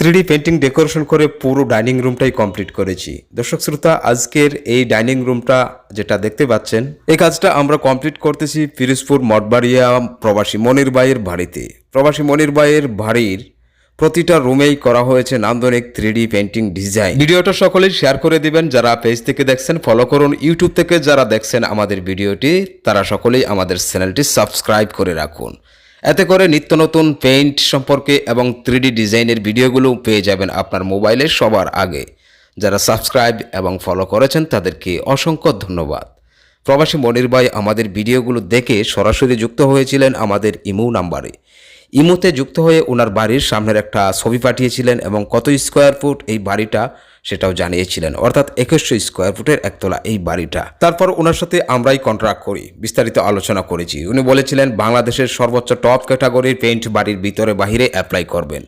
3D painting decoration করে পুরো dining রুমটাই complete করেছি। দর্শক শ্রোতা, আজকের এই ডাইনিং রুমটা যেটা দেখতে পাচ্ছেন, এই কাজটা আমরা কমপ্লিট করতেছি পিরোজপুর মঠবাড়িয়া প্রবাসী মনির ভাইয়ের বাড়িতে। প্রবাসী মনির ভাইয়ের বাড়ির প্রতিটা রুমেই করা হয়েছে নান্দনিক 3D পেন্টিং ডিজাইন। ভিডিওটা সকলেই শেয়ার করে দিবেন। যারা পেজ থেকে দেখছেন ফলো করুন, ইউটিউব থেকে যারা দেখছেন আমাদের ভিডিওটি তারা সকলেই আমাদের চ্যানেলটি সাবস্ক্রাইব করে রাখুন। এতে করে নিত্য নতুন পেইন্ট সম্পর্কে এবং 3D ডিজাইনের ভিডিওগুলো পেয়ে যাবেন আপনার মোবাইলে সবার আগে। যারা সাবস্ক্রাইব এবং ফলো করেছেন তাদেরকে অসংখ্য ধন্যবাদ। প্রবাসী মনির ভাই আমাদের ভিডিওগুলো দেখে সরাসরি যুক্ত হয়েছিলেন আমাদের ইমো নাম্বারে। ইমোতে যুক্ত হয়ে ওনার বাড়ির সামনের একটা ছবি পাঠিয়েছিলেন এবং কত স্কোয়ার ফুট এই বাড়িটা সেটাও জানিয়েছিলেন, অর্থাৎ 2100 স্কোয়ার ফুটের একতলা এই বাড়িটা। তারপর ওনার সাথে আমরাই কন্ট্রাক্ট করি, বিস্তারিত আলোচনা করেছি। উনি বলেছিলেন বাংলাদেশের সর্বোচ্চ টপ ক্যাটাগরির পেইন্ট বাড়ির ভিতরে বাহিরে অ্যাপ্লাই করবেন।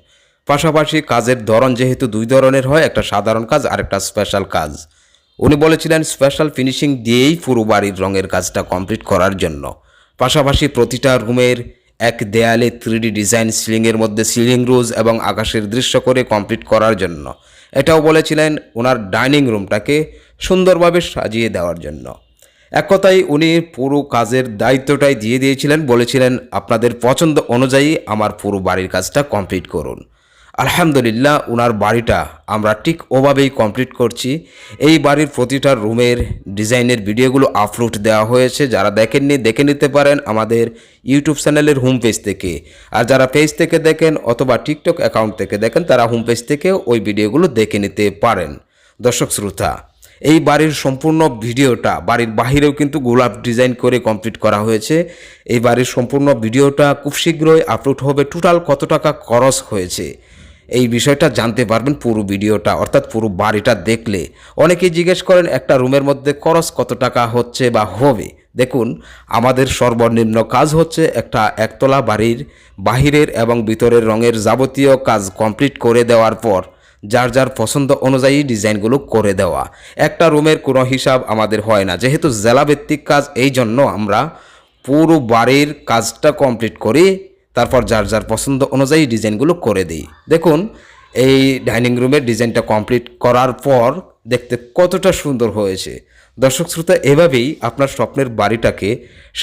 পাশাপাশি কাজের ধরন যেহেতু দুই ধরনের হয়, একটা সাধারণ কাজ আর একটা স্পেশাল কাজ। উনি বলেছিলেন স্পেশাল ফিনিশিং দিয়েই পুরো বাড়ির রঙের কাজটা কমপ্লিট করার জন্য। পাশাপাশি প্রতিটা রুমের এক দেয়ালে 3D ডিজাইন, সিলিংয়ের মধ্যে সিলিং রোজ এবং আকাশের দৃশ্য করে কমপ্লিট করার জন্য। এটাও বলেছিলেন ওনার ডাইনিং রুমটাকে সুন্দরভাবে সাজিয়ে দেওয়ার জন্য। এক কথায় উনি পুরো কাজের দায়িত্বটাই দিয়ে দিয়েছিলেন, বলেছিলেন আপনাদের পছন্দ অনুযায়ী আমার পুরো বাড়ির কাজটা কমপ্লিট করুন। আলহামদুলিল্লাহ, ওনার বাড়িটা আমরা ঠিক ওভাবেই কমপ্লিট করছি। এই বাড়ির প্রতিটা রুমের ডিজাইনের ভিডিওগুলো আপলোড দেওয়া হয়েছে। যারা দেখেননি দেখে নিতে পারেন আমাদের ইউটিউব চ্যানেলের হোম পেজ থেকে। আর যারা পেজ থেকে দেখেন অথবা টিকটক অ্যাকাউন্ট থেকে দেখেন তারা হোম পেজ থেকেও ওই ভিডিওগুলো দেখে নিতে পারেন। দর্শক শ্রোতা, এই বাড়ির সম্পূর্ণ ভিডিওটা বাড়ির বাহিরেও কিন্তু গোলাপ ডিজাইন করে কমপ্লিট করা হয়েছে। এই বাড়ির সম্পূর্ণ ভিডিওটা খুব শীঘ্রই আপলোড হবে। টোটাল কত টাকা খরচ হয়েছে এই বিষয়টা জানতে পারবেন পুরো ভিডিওটা, অর্থাৎ পুরো বাড়িটা দেখলে। অনেকেই জিজ্ঞেস করেন একটা রুমের মধ্যে খরচ কত টাকা হচ্ছে বা হবে। দেখুন, আমাদের সর্বনিম্ন কাজ হচ্ছে একটা একতলা বাড়ির বাহিরের এবং ভিতরের রঙের যাবতীয় কাজ কমপ্লিট করে দেওয়ার পর যার যার পছন্দ অনুযায়ী ডিজাইনগুলো করে দেওয়া। একটা রুমের কোনো হিসাব আমাদের হয় না, যেহেতু জেলাভিত্তিক কাজ, এই জন্য আমরা পুরো বাড়ির কাজটা কমপ্লিট করি, তারপর যার যার পছন্দ অনুযায়ী ডিজাইনগুলো করে দিই। দেখুন, এই ডাইনিং রুমের ডিজাইনটা কমপ্লিট করার পর দেখতে কতটা সুন্দর হয়েছে। দর্শক শ্রোতা, এভাবেই আপনার স্বপ্নের বাড়িটাকে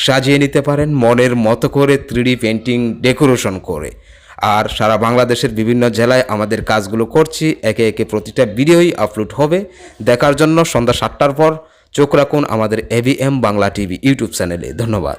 সাজিয়ে নিতে পারেন মনের মতো করে 3D পেন্টিং ডেকোরেশন করে। আর সারা বাংলাদেশের বিভিন্ন জেলায় আমাদের কাজগুলো করছি। একে একে প্রতিটা ভিডিওই আপলোড হবে। দেখার জন্য সন্ধ্যা 7টার পর চোখ রাখুন আমাদের AVM বাংলা টিভি ইউটিউব চ্যানেলে। ধন্যবাদ।